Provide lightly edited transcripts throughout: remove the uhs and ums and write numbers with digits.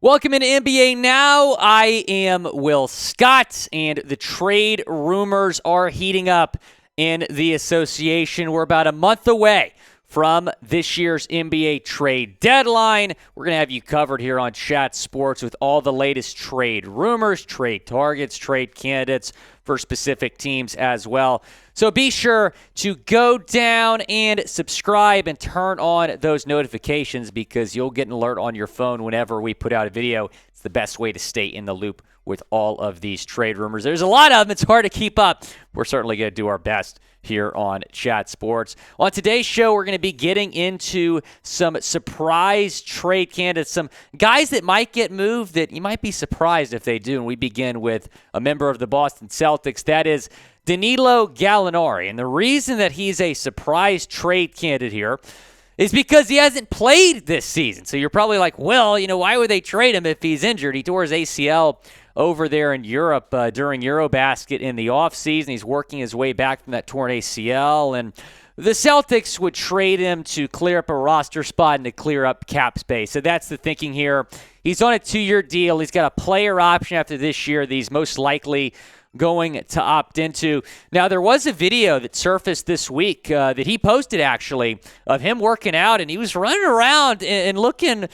Welcome into NBA Now. I am Will Scott, and the trade rumors are heating up in the association. We're about a month away from this year's NBA trade deadline. We're going to have you covered here on Chat Sports with all the latest trade rumors, trade targets, trade candidates for specific teams as well. So be sure to go down and subscribe and turn on those notifications because you'll get an alert on your phone whenever we put out a video. It's the best way to stay in the loop with all of these trade rumors. There's a lot of them. It's hard to keep up. We're certainly going to do our best here on Chat Sports. On today's show, we're going to be getting into some surprise trade candidates, some guys that might get moved that you might be surprised if they do. And we begin with a member of the Boston Celtics. That is Danilo Gallinari. And the reason that he's a surprise trade candidate here is because he hasn't played this season. So you're probably like, well, why would they trade him if he's injured? He tore his ACL over there in Europe during Eurobasket in the offseason. He's working his way back from that torn ACL. And the Celtics would trade him to clear up a roster spot and to clear up cap space. So that's the thinking here. He's on a 2-year deal. He's got a player option after this year that he's most likely going to opt into. Now, there was a video that surfaced this week that he posted, actually, of him working out, and he was running around and looking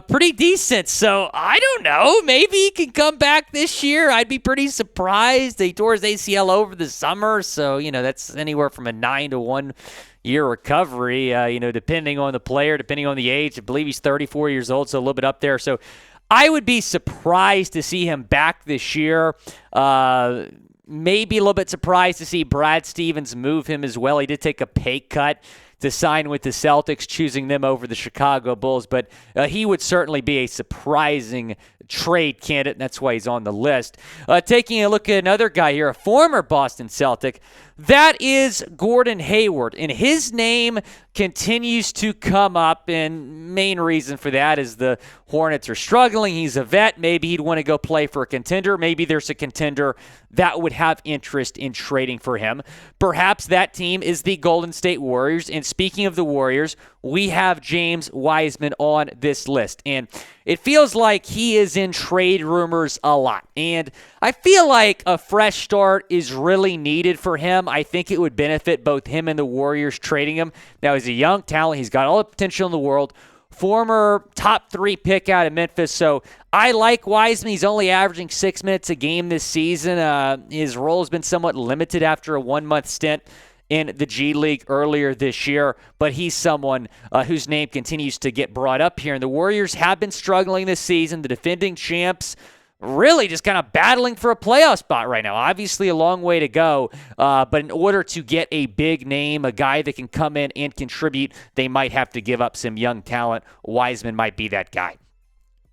pretty decent. So, I don't know. Maybe he can come back this year. I'd be pretty surprised. He tore his ACL over the summer, so, that's anywhere from a 9 to 1 year recovery, depending on the player, depending on the age. I believe he's 34 years old, so a little bit up there. So, I would be surprised to see him back this year. Maybe a little bit surprised to see Brad Stevens move him as well. He did take a pay cut to sign with the Celtics, choosing them over the Chicago Bulls. But he would certainly be a surprising trade candidate, and that's why he's on the list. Taking a look at another guy here, a former Boston Celtic, that is Gordon Hayward. And his name continues to come up, and main reason for that is the Hornets are struggling. He's a vet. Maybe he'd want to go play for a contender. Maybe there's a contender that would have interest in trading for him. Perhaps that team is the Golden State Warriors. And speaking of the Warriors, we have James Wiseman on this list. And it feels like he is in trade rumors a lot. And I feel like a fresh start is really needed for him. I think it would benefit both him and the Warriors trading him. Now, he's a young talent. He's got all the potential in the world. Former top 3 pick out of Memphis. So I like Wiseman. He's only averaging 6 minutes a game this season. His role has been somewhat limited after a 1-month stint in the G League earlier this year, but he's someone whose name continues to get brought up here. And the Warriors have been struggling this season. The defending champs really just kind of battling for a playoff spot right now. Obviously a long way to go, but in order to get a big name, a guy that can come in and contribute, they might have to give up some young talent. Wiseman might be that guy.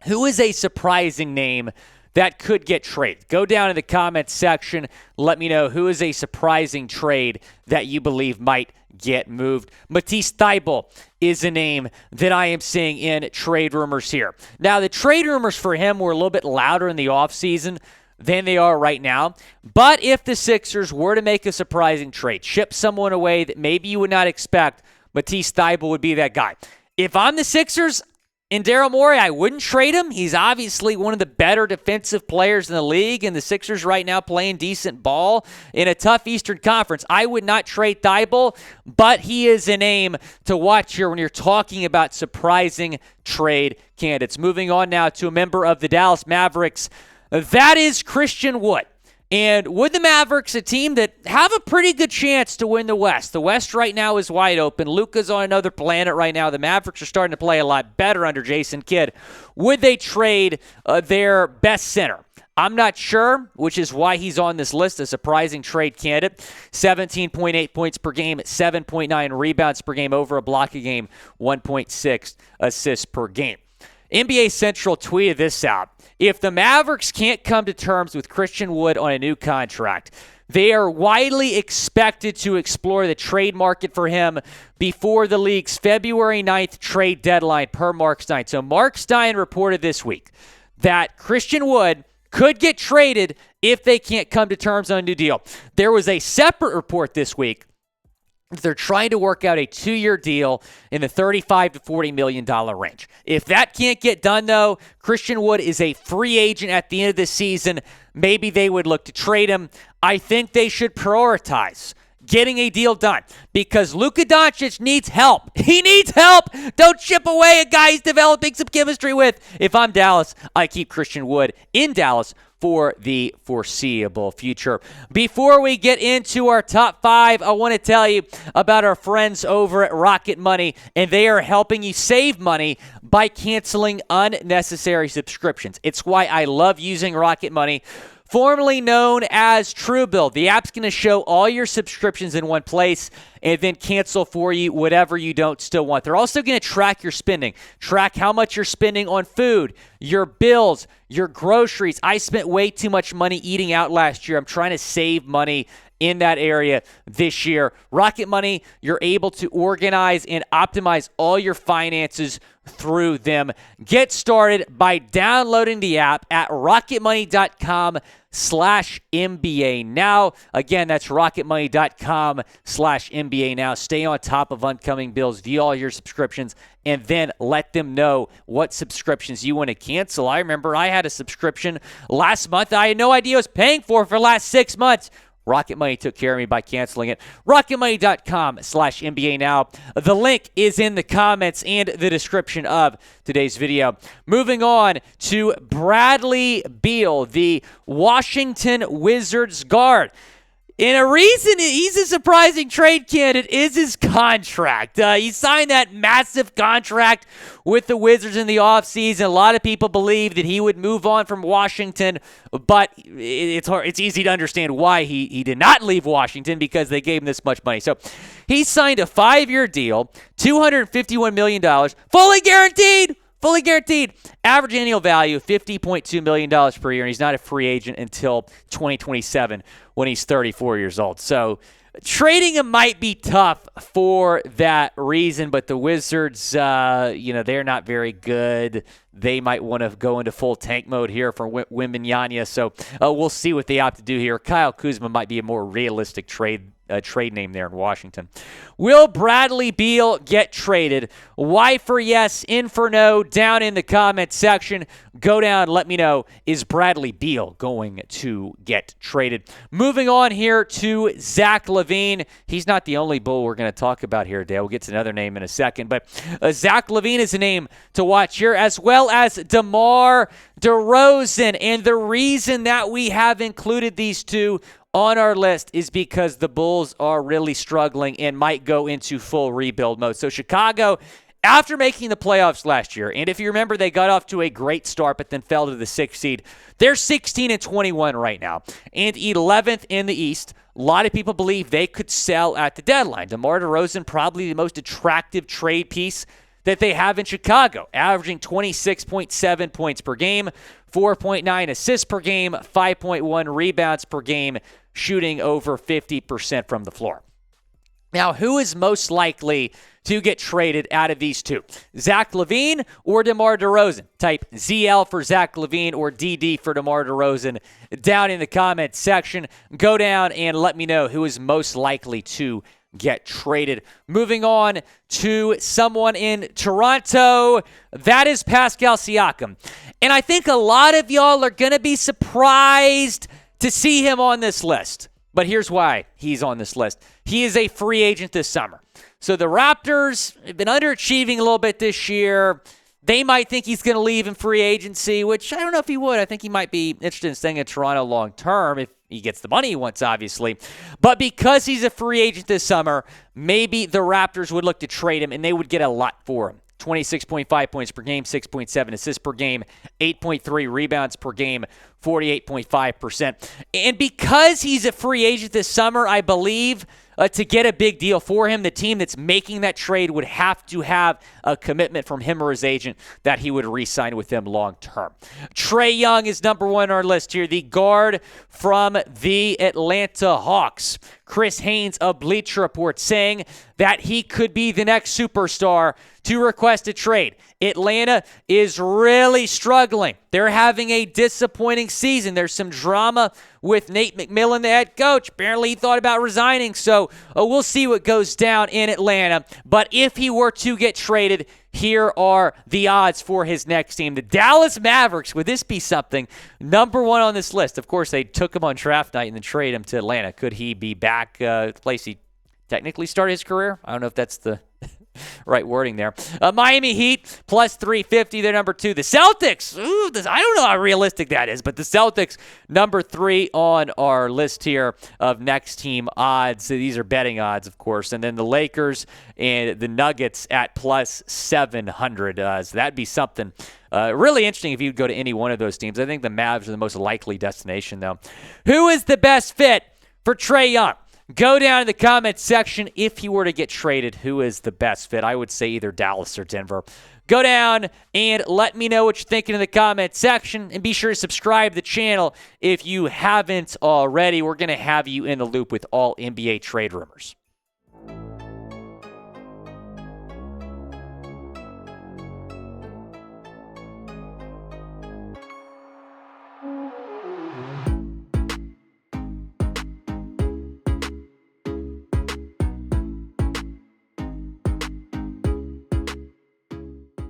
Who is a surprising name that could get traded? Go down in the comments section. Let me know who is a surprising trade that you believe might get moved. Matisse Thybulle is a name that I am seeing in trade rumors here. Now, the trade rumors for him were a little bit louder in the offseason than they are right now. But if the Sixers were to make a surprising trade, ship someone away that maybe you would not expect, Matisse Thybulle would be that guy. If I'm the Sixers, in Daryl Morey, I wouldn't trade him. He's obviously one of the better defensive players in the league, and the Sixers right now playing decent ball in a tough Eastern Conference. I would not trade Thybulle, but he is a name to watch here when you're talking about surprising trade candidates. Moving on now to a member of the Dallas Mavericks. That is Christian Wood. And with the Mavericks, a team that have a pretty good chance to win the West. The West right now is wide open. Luka's on another planet right now. The Mavericks are starting to play a lot better under Jason Kidd. Would they trade their best center? I'm not sure, which is why he's on this list, a surprising trade candidate. 17.8 points per game, 7.9 rebounds per game, over a block a game, 1.6 assists per game. NBA Central tweeted this out. If the Mavericks can't come to terms with Christian Wood on a new contract, they are widely expected to explore the trade market for him before the league's February 9th trade deadline per Mark Stein. So Mark Stein reported this week that Christian Wood could get traded if they can't come to terms on a new deal. There was a separate report this week they're trying to work out a 2-year deal in the $35 to $40 million range. If that can't get done, though, Christian Wood is a free agent at the end of the season. Maybe they would look to trade him. I think they should prioritize getting a deal done because Luka Doncic needs help. He needs help. Don't chip away a guy he's developing some chemistry with. If I'm Dallas, I keep Christian Wood in Dallas for the foreseeable future. Before we get into our top 5, I want to tell you about our friends over at Rocket Money, and they are helping you save money by canceling unnecessary subscriptions. It's why I love using Rocket Money, formerly known as Truebill. The app's going to show all your subscriptions in one place and then cancel for you whatever you don't still want. They're also going to track your spending, track how much you're spending on food, your bills, your groceries. I spent way too much money eating out last year. I'm trying to save money in that area this year. Rocket Money, you're able to organize and optimize all your finances through them. Get started by downloading the app at rocketmoney.com/NBA now. Again, that's rocketmoney.com/NBA now. Stay on top of upcoming bills, view all your subscriptions, and then let them know what subscriptions you want to cancel. I remember I had a subscription last month I had no idea I was paying for the last 6 months. Rocket Money took care of me by canceling it. RocketMoney.com/NBA now. The link is in the comments and the description of today's video. Moving on to Bradley Beal, the Washington Wizards guard. And a reason he's a surprising trade candidate is his contract. He signed that massive contract with the Wizards in the offseason. A lot of people believe that he would move on from Washington, but it's easy to understand why he did not leave Washington because they gave him this much money. So he signed a 5-year deal, $251 million, fully guaranteed. Fully guaranteed. Average annual value, $50.2 million per year, and he's not a free agent until 2027 when he's 34 years old. So trading him might be tough for that reason, but the Wizards, they're not very good. They might want to go into full tank mode here for Wembanyama, so we'll see what they opt to do here. Kyle Kuzma might be a more realistic trade name there in Washington. Will Bradley Beal get traded? Y for yes, in for no, down in the comment section. Go down, let me know, is Bradley Beal going to get traded? Moving on here to Zach Lavine. He's not the only Bull we're going to talk about here today. We'll get to another name in a second, but Zach Lavine is a name to watch here, as well as DeMar DeRozan. And the reason that we have included these two on our list is because the Bulls are really struggling and might go into full rebuild mode. So Chicago, after making the playoffs last year, and if you remember, they got off to a great start but then fell to the 6th seed. They're 16-21 right now and 11th in the East. A lot of people believe they could sell at the deadline. DeMar DeRozan, probably the most attractive trade piece that they have in Chicago, averaging 26.7 points per game, 4.9 assists per game, 5.1 rebounds per game, shooting over 50% from the floor. Now, who is most likely to get traded out of these two? Zach Lavine or DeMar DeRozan? Type ZL for Zach Lavine or DD for DeMar DeRozan down in the comments section. Go down and let me know who is most likely to get traded. Moving on to someone in Toronto, that is Pascal Siakam. And I think a lot of y'all are going to be surprised to see him on this list. But here's why he's on this list. He is a free agent this summer. So the Raptors have been underachieving a little bit this year. They might think he's going to leave in free agency, which I don't know if he would. I think he might be interested in staying in Toronto long term if he gets the money he wants, obviously. But because he's a free agent this summer, maybe the Raptors would look to trade him, and they would get a lot for him. 26.5 points per game, 6.7 assists per game, 8.3 rebounds per game, 48.5%. And because he's a free agent this summer, I believe to get a big deal for him, the team that's making that trade would have to have a commitment from him or his agent that he would re-sign with them long term. Trae Young is number one on our list here, the guard from the Atlanta Hawks. Chris Haynes of Bleacher Report, saying that he could be the next superstar to request a trade. Atlanta is really struggling. They're having a disappointing season. There's some drama with Nate McMillan, the head coach. Apparently he thought about resigning, so we'll see what goes down in Atlanta. But if he were to get traded, here are the odds for his next team. The Dallas Mavericks, would this be something? Number one on this list. Of course, they took him on draft night and then traded him to Atlanta. Could he be back, place he technically started his career? I don't know if that's the right wording there. Miami Heat, plus 350. They're number 2. The Celtics, I don't know how realistic that is, but the Celtics, number 3 on our list here of next team odds. So these are betting odds, of course. And then the Lakers and the Nuggets at plus 700. So that'd be something really interesting if you'd go to any one of those teams. I think the Mavs are the most likely destination, though. Who is the best fit for Trae Young? Go down in the comments section. If he were to get traded, who is the best fit? I would say either Dallas or Denver. Go down and let me know what you're thinking in the comment section. And be sure to subscribe to the channel if you haven't already. We're going to have you in the loop with all NBA trade rumors.